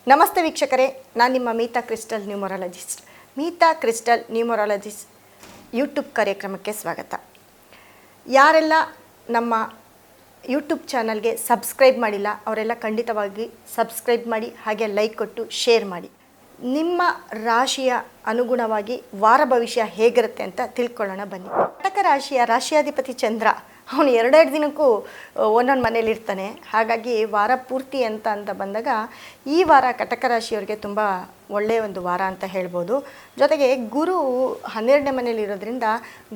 ನಮಸ್ತೆ ವೀಕ್ಷಕರೇ, ನಾನು ನಿಮ್ಮ Meeta crystal numerologist. Meeta crystal numerologist YouTube ಕಾರ್ಯಕ್ರಮಕ್ಕೆ ಸ್ವಾಗತ. ಯಾರೆಲ್ಲ ನಮ್ಮ ಯೂಟ್ಯೂಬ್ ಚಾನಲ್ಗೆ ಸಬ್ಸ್ಕ್ರೈಬ್ ಮಾಡಿಲ್ಲ ಅವರೆಲ್ಲ ಖಂಡಿತವಾಗಿ ಸಬ್ಸ್ಕ್ರೈಬ್ ಮಾಡಿ, ಹಾಗೆ ಲೈಕ್ ಕೊಟ್ಟು ಶೇರ್ ಮಾಡಿ. ನಿಮ್ಮ ರಾಶಿಯ ಅನುಗುಣವಾಗಿ ವಾರ ಭವಿಷ್ಯ ಹೇಗಿರುತ್ತೆ ಅಂತ ತಿಳ್ಕೊಳ್ಳೋಣ ಬನ್ನಿ. ಕಟಕ ರಾಶಿಯ ರಾಶಿಯಾಧಿಪತಿ ಚಂದ್ರ, ಅವನು ಎರಡೆರಡು ದಿನಕ್ಕೂ ಒಂದೊಂದು ಮನೇಲಿ ಇರ್ತಾನೆ. ಹಾಗಾಗಿ ವಾರ ಪೂರ್ತಿ ಅಂತ ಬಂದಾಗ ಈ ವಾರ ಕಟಕ ರಾಶಿಯವರಿಗೆ ತುಂಬ ಒಳ್ಳೆಯ ಒಂದು ವಾರ ಅಂತ ಹೇಳ್ಬೋದು. ಜೊತೆಗೆ ಗುರು 12ನೇ ಮನೇಲಿ ಇರೋದ್ರಿಂದ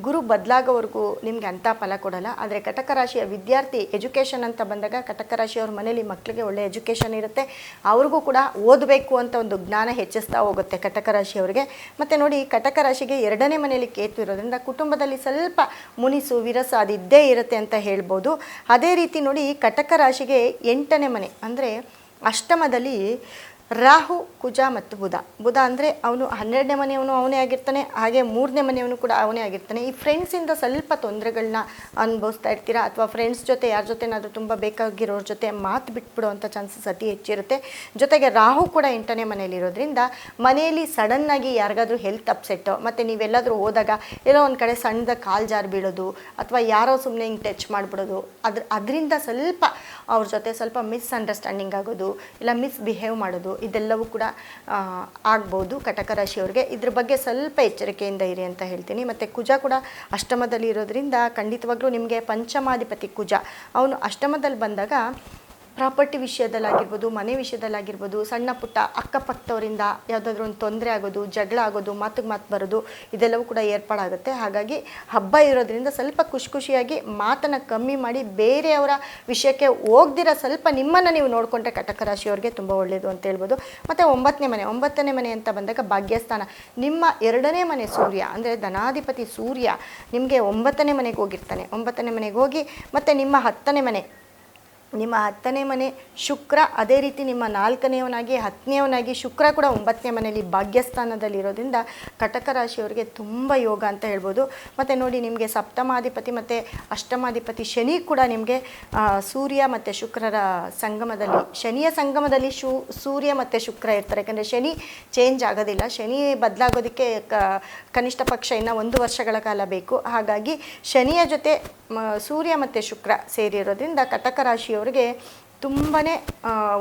ಗುರು ಬದಲಾಗೋವರೆಗೂ ನಿಮಗೆ ಅಂಥ ಫಲ ಕೊಡಲ್ಲ. ಆದರೆ ಕಟಕ ರಾಶಿಯ ವಿದ್ಯಾರ್ಥಿ ಎಜುಕೇಷನ್ ಅಂತ ಬಂದಾಗ ಕಟಕ ರಾಶಿಯವ್ರ ಮನೇಲಿ ಮಕ್ಕಳಿಗೆ ಒಳ್ಳೆಯ ಎಜುಕೇಷನ್ ಇರುತ್ತೆ. ಅವ್ರಿಗೂ ಕೂಡ ಓದಬೇಕು ಅಂತ ಒಂದು ಜ್ಞಾನ ಹೆಚ್ಚಿಸ್ತಾ ಹೋಗುತ್ತೆ ಕಟಕ ರಾಶಿಯವರಿಗೆ. ಮತ್ತು ನೋಡಿ, ಕಟಕ ರಾಶಿಗೆ 2ನೇ ಮನೆಯಲ್ಲಿ ಕೇತು ಇರೋದ್ರಿಂದ ಕುಟುಂಬದಲ್ಲಿ ಸ್ವಲ್ಪ ಮುನಿಸು ವಿರಸ ಅದು ಇದ್ದೇ ಇರುತ್ತೆ ಅಂತ ಹೇಳ್ಬೋದು. ಅದೇ ರೀತಿ ನೋಡಿ, ಕಟಕ ರಾಶಿಗೆ 8ನೇ ಮನೆ ಅಂದರೆ ಅಷ್ಟಮದಲ್ಲಿ ರಾಹು, ಕುಜ ಮತ್ತು ಬುಧ ಅಂದರೆ ಅವನು 12ನೇ ಮನೆಯವನು ಅವನೇ ಆಗಿರ್ತಾನೆ, ಹಾಗೆ 3ನೇ ಮನೆಯವನು ಕೂಡ ಅವನೇ ಆಗಿರ್ತಾನೆ. ಈ ಫ್ರೆಂಡ್ಸಿಂದ ಸ್ವಲ್ಪ ತೊಂದರೆಗಳನ್ನ ಅನುಭವಿಸ್ತಾ ಇರ್ತೀರಾ, ಅಥವಾ ಫ್ರೆಂಡ್ಸ್ ಜೊತೆ ಯಾರ ಜೊತೆನಾದರೂ ತುಂಬ ಬೇಕಾಗಿರೋರ ಜೊತೆ ಮಾತು ಬಿಟ್ಬಿಡುವಂಥ ಚಾನ್ಸಸ್ ಅತಿ ಹೆಚ್ಚಿರುತ್ತೆ. ಜೊತೆಗೆ ರಾಹು ಕೂಡ 8ನೇ ಮನೆಯಲ್ಲಿರೋದ್ರಿಂದ ಮನೆಯಲ್ಲಿ ಸಡನ್ನಾಗಿ ಯಾರಿಗಾದ್ರೂ ಹೆಲ್ತ್ ಅಪ್ಸೆಟ್ಟು, ಮತ್ತು ನೀವೆಲ್ಲಾದರೂ ಹೋದಾಗ ಎಲ್ಲೋ ಒಂದು ಕಡೆ ಸಣ್ಣದ ಕಾಲು ಜಾರು ಬೀಳೋದು, ಅಥವಾ ಯಾರೋ ಸುಮ್ಮನೆ ಹಿಂಗೆ ಟಚ್ ಮಾಡಿಬಿಡೋದು, ಅದರಿಂದ ಸ್ವಲ್ಪ ಅವ್ರ ಜೊತೆ ಸ್ವಲ್ಪ ಮಿಸ್ಅಂಡರ್ಸ್ಟ್ಯಾಂಡಿಂಗ್ ಆಗೋದು, ಇಲ್ಲ ಮಿಸ್ಬಿಹೇವ್ ಮಾಡೋದು, ಇದೆಲ್ಲವೂ ಕೂಡ ಆಗ್ಬೋದು ಕಟಕ ರಾಶಿಯವ್ರಿಗೆ. ಇದ್ರ ಬಗ್ಗೆ ಸ್ವಲ್ಪ ಎಚ್ಚರಿಕೆಯಿಂದ ಇರಿ ಅಂತ ಹೇಳ್ತೀನಿ. ಮತ್ತು ಕುಜ ಕೂಡ ಅಷ್ಟಮದಲ್ಲಿ ಇರೋದ್ರಿಂದ ಖಂಡಿತವಾಗ್ಲೂ ನಿಮಗೆ ಪಂಚಮಾಧಿಪತಿ ಕುಜ ಅವನು ಅಷ್ಟಮದಲ್ಲಿ ಬಂದಾಗ ಪ್ರಾಪರ್ಟಿ ವಿಷಯದಲ್ಲಾಗಿರ್ಬೋದು, ಮನೆ ವಿಷಯದಲ್ಲಾಗಿರ್ಬೋದು, ಸಣ್ಣ ಪುಟ್ಟ ಅಕ್ಕಪಕ್ಕದವರಿಂದ ಯಾವುದಾದ್ರೂ ಒಂದು ತೊಂದರೆ ಆಗೋದು, ಜಗಳ ಆಗೋದು, ಮಾತಿಗೆ ಮಾತು ಬರೋದು, ಇದೆಲ್ಲವೂ ಕೂಡ ಏರ್ಪಾಡಾಗುತ್ತೆ. ಹಾಗಾಗಿ ಹಬ್ಬ ಇರೋದ್ರಿಂದ ಸ್ವಲ್ಪ ಖುಷಿಯಾಗಿ ಮಾತನ್ನು ಕಮ್ಮಿ ಮಾಡಿ ಬೇರೆಯವರ ವಿಷಯಕ್ಕೆ ಹೋಗ್ದಿರ ಸ್ವಲ್ಪ ನಿಮ್ಮನ್ನು ನೀವು ನೋಡಿಕೊಂಡ್ರೆ ಕಟಕ ರಾಶಿಯವ್ರಿಗೆ ತುಂಬ ಒಳ್ಳೆಯದು ಅಂತ ಹೇಳ್ಬೋದು. ಮತ್ತು 9ನೇ ಮನೆ ಅಂತ ಬಂದಾಗ ಭಾಗ್ಯಸ್ಥಾನ, ನಿಮ್ಮ 2ನೇ ಮನೆ ಸೂರ್ಯ ಅಂದರೆ ಧನಾಧಿಪತಿ ಸೂರ್ಯ ನಿಮಗೆ 9ನೇ ಮನೆಗೆ ಹೋಗಿರ್ತಾನೆ. 9ನೇ ಮನೆಗೆ ಹೋಗಿ ಮತ್ತು ನಿಮ್ಮ 10ನೇ ಮನೆ ಶುಕ್ರ, ಅದೇ ರೀತಿ ನಿಮ್ಮ 4ನೇವನಾಗಿ 10ನೇವನಾಗಿ ಶುಕ್ರ ಕೂಡ 9ನೇ ಮನೆಯಲ್ಲಿ ಭಾಗ್ಯಸ್ಥಾನದಲ್ಲಿ ಇರೋದ್ರಿಂದ ಕಟಕ ರಾಶಿಯವರಿಗೆ ತುಂಬ ಯೋಗ ಅಂತ ಹೇಳ್ಬೋದು. ಮತ್ತು ನೋಡಿ, ನಿಮಗೆ ಸಪ್ತಮಾಧಿಪತಿ ಮತ್ತು ಅಷ್ಟಮಾಧಿಪತಿ ಶನಿ ಕೂಡ ನಿಮಗೆ ಸೂರ್ಯ ಮತ್ತು ಶುಕ್ರರ ಸಂಗಮದಲ್ಲಿ, ಶನಿಯ ಸಂಗಮದಲ್ಲಿ ಸೂರ್ಯ ಮತ್ತು ಶುಕ್ರ ಇರ್ತಾರೆ. ಯಾಕಂದರೆ ಶನಿ ಚೇಂಜ್ ಆಗೋದಿಲ್ಲ, ಶನಿ ಬದಲಾಗೋದಕ್ಕೆ ಕನಿಷ್ಠ ಪಕ್ಷ ಇನ್ನು 1 ವರ್ಷಗಳ ಕಾಲ ಬೇಕು. ಹಾಗಾಗಿ ಶನಿಯ ಜೊತೆ ಸೂರ್ಯ ಮತ್ತು ಶುಕ್ರ ಸೇರಿರೋದ್ರಿಂದ ಕಟಕ ರಾಶಿಯವರಿಗೆ ತುಂಬಾ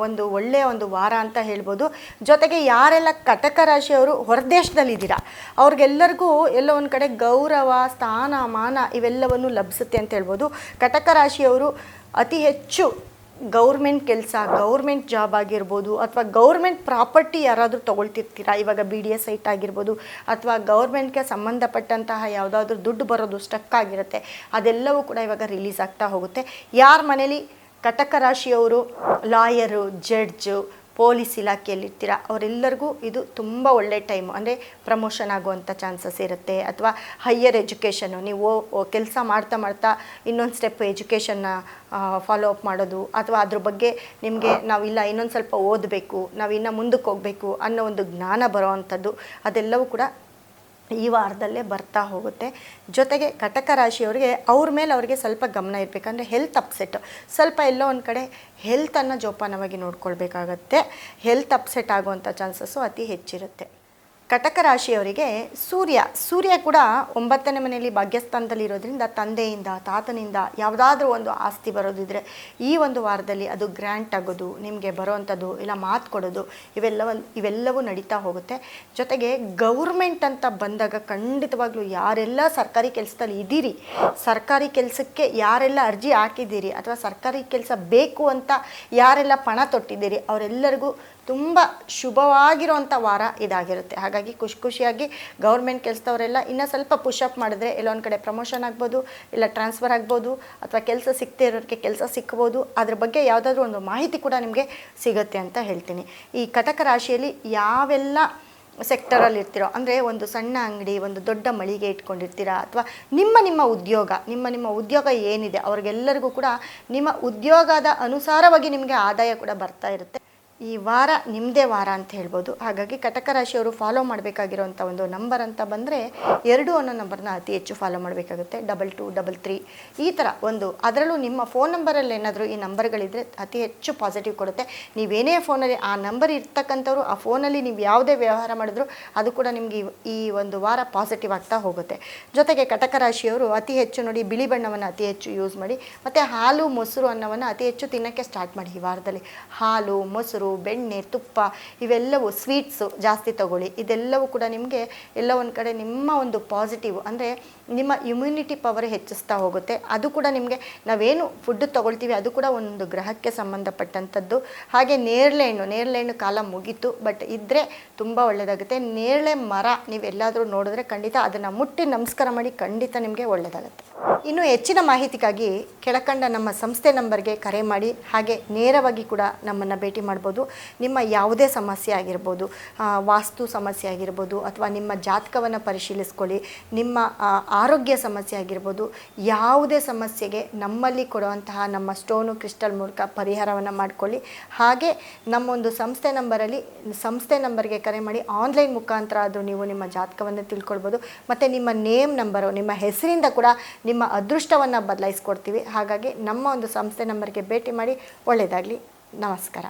ಒಂದು ಒಳ್ಳೆಯ ಒಂದು ವಾರ ಅಂತ ಹೇಳ್ಬೋದು. ಜೊತೆಗೆ ಯಾರೆಲ್ಲ ಕಟಕ ರಾಶಿಯವರು ಹೊರದೇಶದಲ್ಲಿದ್ದೀರಾ ಅವ್ರಿಗೆಲ್ಲರಿಗೂ ಎಲ್ಲೋ ಒಂದು ಕಡೆ ಗೌರವ, ಸ್ಥಾನ, ಮಾನ ಇವೆಲ್ಲವನ್ನು ಲಭಿಸುತ್ತೆ ಅಂತ ಹೇಳ್ಬೋದು. ಕಟಕ ರಾಶಿಯವರು ಅತಿ ಹೆಚ್ಚು ಗೌರ್ಮೆಂಟ್ ಕೆಲಸ, ಗೌರ್ಮೆಂಟ್ ಜಾಬ್ ಆಗಿರ್ಬೋದು, ಅಥವಾ ಗೌರ್ಮೆಂಟ್ ಪ್ರಾಪರ್ಟಿ ಯಾರಾದರೂ ತೊಗೊಳ್ತಿರ್ತೀರಾ, ಇವಾಗ BDS ಸೈಟ್ ಆಗಿರ್ಬೋದು, ಅಥವಾ ಗೌರ್ಮೆಂಟ್ಗೆ ಸಂಬಂಧಪಟ್ಟಂತಹ ಯಾವುದಾದ್ರೂ ದುಡ್ಡು ಬರೋದು ಸ್ಟಕ್ ಆಗಿರುತ್ತೆ, ಅದೆಲ್ಲವೂ ಕೂಡ ಇವಾಗ ರಿಲೀಸ್ ಆಗ್ತಾ ಹೋಗುತ್ತೆ. ಯಾರ ಮನೇಲಿ ಕಟಕ ರಾಶಿಯವರು ಲಾಯರು, ಜಡ್ಜು, ಪೊಲೀಸ್ ಇಲಾಖೆಯಲ್ಲಿರ್ತೀರ ಅವರೆಲ್ಲರಿಗೂ ಇದು ತುಂಬ ಒಳ್ಳೆ ಟೈಮು. ಅಂದರೆ ಪ್ರಮೋಷನ್ ಆಗುವಂಥ ಚಾನ್ಸಸ್ ಇರುತ್ತೆ, ಅಥವಾ ಹೈಯರ್ ಎಜುಕೇಷನ್ನು ನೀವು ಕೆಲಸ ಮಾಡ್ತಾ ಇನ್ನೊಂದು ಸ್ಟೆಪ್ ಎಜುಕೇಷನ್ನ ಫಾಲೋ ಅಪ್ ಮಾಡೋದು, ಅಥವಾ ಅದ್ರ ಬಗ್ಗೆ ನಿಮಗೆ ನಾವಿಲ್ಲ ಇನ್ನೊಂದು ಸ್ವಲ್ಪ ಓದಬೇಕು, ನಾವಿನ್ನು ಮುಂದಕ್ಕೆ ಹೋಗಬೇಕು ಅನ್ನೋ ಒಂದು ಜ್ಞಾನ ಬರೋ ಅಂಥದ್ದು ಅದೆಲ್ಲವೂ ಕೂಡ ಈ ವಾರದಲ್ಲೇ ಬರ್ತಾ ಹೋಗುತ್ತೆ. ಜೊತೆಗೆ ಕಟಕ ರಾಶಿಯವರಿಗೆ ಅವ್ರ ಮೇಲೆ ಅವರಿಗೆ ಸ್ವಲ್ಪ ಗಮನ ಇರಬೇಕಂದ್ರೆ ಹೆಲ್ತ್ ಅಪ್ಸೆಟ್, ಸ್ವಲ್ಪ ಎಲ್ಲೋ ಒಂದು ಕಡೆ ಹೆಲ್ತನ್ನು ಜೋಪಾನವಾಗಿ ನೋಡ್ಕೊಳ್ಬೇಕಾಗತ್ತೆ. ಹೆಲ್ತ್ ಅಪ್ಸೆಟ್ ಆಗುವಂಥ ಚಾನ್ಸಸ್ಸು ಅತಿ ಹೆಚ್ಚಿರುತ್ತೆ. ಕಟಕ ರಾಶಿಯವರಿಗೆ ಸೂರ್ಯ ಕೂಡ 9ನೇ ಮನೆಯಲ್ಲಿ ಭಾಗ್ಯಸ್ಥಾನದಲ್ಲಿ ಇರೋದ್ರಿಂದ ತಂದೆಯಿಂದ, ತಾತನಿಂದ ಯಾವುದಾದ್ರೂ ಒಂದು ಆಸ್ತಿ ಬರೋದಿದ್ರೆ ಈ ಒಂದು ವಾರದಲ್ಲಿ ಅದು ಗ್ರ್ಯಾಂಟ್ ಆಗೋದು, ನಿಮಗೆ ಬರೋವಂಥದ್ದು, ಇಲ್ಲ ಮಾತು ಕೊಡೋದು, ಇವೆಲ್ಲವೂ ನಡೀತಾ ಹೋಗುತ್ತೆ. ಜೊತೆಗೆ ಗೌರ್ಮೆಂಟ್ ಅಂತ ಬಂದಾಗ ಖಂಡಿತವಾಗ್ಲೂ ಯಾರೆಲ್ಲ ಸರ್ಕಾರಿ ಕೆಲಸದಲ್ಲಿ ಇದ್ದೀರಿ, ಸರ್ಕಾರಿ ಕೆಲಸಕ್ಕೆ ಯಾರೆಲ್ಲ ಅರ್ಜಿ ಹಾಕಿದ್ದೀರಿ, ಅಥವಾ ಸರ್ಕಾರಿ ಕೆಲಸ ಬೇಕು ಅಂತ ಯಾರೆಲ್ಲ ಪಣ ತೊಟ್ಟಿದ್ದೀರಿ ಅವರೆಲ್ಲರಿಗೂ ತುಂಬ ಶುಭವಾಗಿರುವಂಥ ವಾರ ಇದಾಗಿರುತ್ತೆ. ಹಾಗಾಗಿ ಖುಷಿಯಾಗಿ ಗೌರ್ಮೆಂಟ್ ಕೆಲಸದವರೆಲ್ಲ ಇನ್ನೂ ಸ್ವಲ್ಪ ಪುಷಪ್ ಮಾಡಿದ್ರೆ ಎಲ್ಲೊಂದು ಕಡೆ ಪ್ರಮೋಷನ್ ಆಗ್ಬೋದು, ಇಲ್ಲ ಟ್ರಾನ್ಸ್ಫರ್ ಆಗ್ಬೋದು, ಅಥವಾ ಕೆಲಸ ಸಿಗದೇ ಇರೋರಿಗೆ ಕೆಲಸ ಸಿಕ್ಬೋದು. ಅದ್ರ ಬಗ್ಗೆ ಯಾವುದಾದ್ರೂ ಒಂದು ಮಾಹಿತಿ ಕೂಡ ನಿಮಗೆ ಸಿಗುತ್ತೆ ಅಂತ ಹೇಳ್ತೀನಿ. ಈ ಕಟಕ ರಾಶಿಯಲ್ಲಿ ಯಾವೆಲ್ಲ ಸೆಕ್ಟರಲ್ಲಿ ಇರ್ತೀರೋ, ಅಂದರೆ ಒಂದು ಸಣ್ಣ ಅಂಗಡಿ, ಒಂದು ದೊಡ್ಡ ಮಳಿಗೆ ಇಟ್ಕೊಂಡಿರ್ತೀರಾ, ಅಥವಾ ನಿಮ್ಮ ಉದ್ಯೋಗ ಏನಿದೆ ಅವ್ರಿಗೆಲ್ಲರಿಗೂ ಕೂಡ ನಿಮ್ಮ ಉದ್ಯೋಗದ ಅನುಸಾರವಾಗಿ ನಿಮಗೆ ಆದಾಯ ಕೂಡ ಬರ್ತಾ ಇರುತ್ತೆ. ಈ ವಾರ ನಿಮ್ಮದೇ ವಾರ ಅಂತ ಹೇಳ್ಬೋದು. ಹಾಗಾಗಿ ಕಟಕ ರಾಶಿಯವರು ಫಾಲೋ ಮಾಡಬೇಕಾಗಿರೋಂಥ ಒಂದು ನಂಬರ್ ಅಂತ ಬಂದರೆ 2 ಅನ್ನೋ ನಂಬರ್ನ ಅತಿ ಹೆಚ್ಚು ಫಾಲೋ ಮಾಡಬೇಕಾಗುತ್ತೆ. 2233 ಈ ಥರ ಒಂದು, ಅದರಲ್ಲೂ ನಿಮ್ಮ ಫೋನ್ ನಂಬರಲ್ಲಿ ಏನಾದರೂ ಈ ನಂಬರ್ಗಳಿದ್ದರೆ ಅತಿ ಹೆಚ್ಚು ಪಾಸಿಟಿವ್ ಕೊಡುತ್ತೆ. ನೀವೇನೇ ಫೋನಲ್ಲಿ ಆ ನಂಬರ್ ಇರ್ತಕ್ಕಂಥವ್ರು ಆ ಫೋನಲ್ಲಿ ನೀವು ಯಾವುದೇ ವ್ಯವಹಾರ ಮಾಡಿದ್ರು ಅದು ಕೂಡ ನಿಮಗೆ ಈ ಒಂದು ವಾರ ಪಾಸಿಟಿವ್ ಆಗ್ತಾ ಹೋಗುತ್ತೆ. ಜೊತೆಗೆ ಕಟಕ ರಾಶಿಯವರು ಅತಿ ಹೆಚ್ಚು ನೋಡಿ ಬಿಳಿ ಬಣ್ಣವನ್ನು ಅತಿ ಹೆಚ್ಚು ಯೂಸ್ ಮಾಡಿ, ಮತ್ತು ಹಾಲು ಮೊಸರು ಅನ್ನೋವನ್ನು ಅತಿ ಹೆಚ್ಚು ತಿನ್ನೋಕ್ಕೆ ಸ್ಟಾರ್ಟ್ ಮಾಡಿ. ಈ ವಾರದಲ್ಲಿ ಹಾಲು ಮೊಸರು ಬೆಣ್ಣೆ ತುಪ್ಪ ಇವೆಲ್ಲವೂ ಸ್ವೀಟ್ಸು ಜಾಸ್ತಿ ತಗೊಳ್ಳಿ. ಇದೆಲ್ಲವೂ ಕೂಡ ನಿಮಗೆ ಎಲ್ಲ ಒಂದು ಕಡೆ ನಿಮ್ಮ ಒಂದು ಪಾಸಿಟಿವ್ ಅಂದರೆ ನಿಮ್ಮ ಇಮ್ಯುನಿಟಿ ಪವರ್ ಹೆಚ್ಚಿಸ್ತಾ ಹೋಗುತ್ತೆ. ಅದು ಕೂಡ ನಿಮಗೆ ನಾವೇನು ಫುಡ್ ತೊಗೊಳ್ತೀವಿ ಅದು ಕೂಡ ಒಂದು ಗ್ರಹಕ್ಕೆ ಸಂಬಂಧಪಟ್ಟಂಥದ್ದು. ಹಾಗೆ ನೇರಳೆ ಹಣ್ಣು ಕಾಲ ಮುಗೀತು, ಬಟ್ ಇದ್ದರೆ ತುಂಬ ಒಳ್ಳೆಯದಾಗುತ್ತೆ. ನೇರಳೆ ಮರ ನೀವೆಲ್ಲಾದರೂ ನೋಡಿದ್ರೆ ಖಂಡಿತ ಅದನ್ನು ಮುಟ್ಟಿ ನಮಸ್ಕಾರ ಮಾಡಿ, ಖಂಡಿತ ನಿಮಗೆ ಒಳ್ಳೆಯದಾಗುತ್ತೆ. ಇನ್ನು ಹೆಚ್ಚಿನ ಮಾಹಿತಿಗಾಗಿ ಕೆಳಕಂಡ ನಮ್ಮ ಸಂಸ್ಥೆ ನಂಬರ್ಗೆ ಕರೆ ಮಾಡಿ, ಹಾಗೆ ನೇರವಾಗಿ ಕೂಡ ನಮ್ಮನ್ನು ಭೇಟಿ ಮಾಡ್ಬೋದು. ನಿಮ್ಮ ಯಾವುದೇ ಸಮಸ್ಯೆ ಆಗಿರ್ಬೋದು, ವಾಸ್ತು ಸಮಸ್ಯೆ ಆಗಿರ್ಬೋದು, ಅಥವಾ ನಿಮ್ಮ ಜಾತಕವನ್ನು ಪರಿಶೀಲಿಸ್ಕೊಳ್ಳಿ, ನಿಮ್ಮ ಆರೋಗ್ಯ ಸಮಸ್ಯೆ ಆಗಿರ್ಬೋದು, ಯಾವುದೇ ಸಮಸ್ಯೆಗೆ ನಮ್ಮಲ್ಲಿ ಕೊಡುವಂತಹ ನಮ್ಮ ಸ್ಟೋನು ಕ್ರಿಸ್ಟಲ್ ಮೂಲಕ ಪರಿಹಾರವನ್ನು ಮಾಡಿಕೊಳ್ಳಿ. ಹಾಗೆ ನಮ್ಮೊಂದು ಸಂಸ್ಥೆ ನಂಬರ್ಗೆ ಕರೆ ಮಾಡಿ ಆನ್ಲೈನ್ ಮುಖಾಂತರ ಆದರೂ ನೀವು ನಿಮ್ಮ ಜಾತಕವನ್ನು ತಿಳ್ಕೊಳ್ಬೋದು. ಮತ್ತು ನಿಮ್ಮ ನೇಮ್ ನಂಬರು, ನಿಮ್ಮ ಹೆಸರಿಂದ ಕೂಡ ನಿಮ್ಮ ಅದೃಷ್ಟವನ್ನು ಬದಲಾಯಿಸ್ಕೊಡ್ತೀವಿ. ಹಾಗಾಗಿ ನಮ್ಮ ಒಂದು ಸಂಸ್ಥೆ ನಂಬರ್ಗೆ ಭೇಟಿ ಮಾಡಿ. ಒಳ್ಳೆಯದಾಗಲಿ. ನಮಸ್ಕಾರ.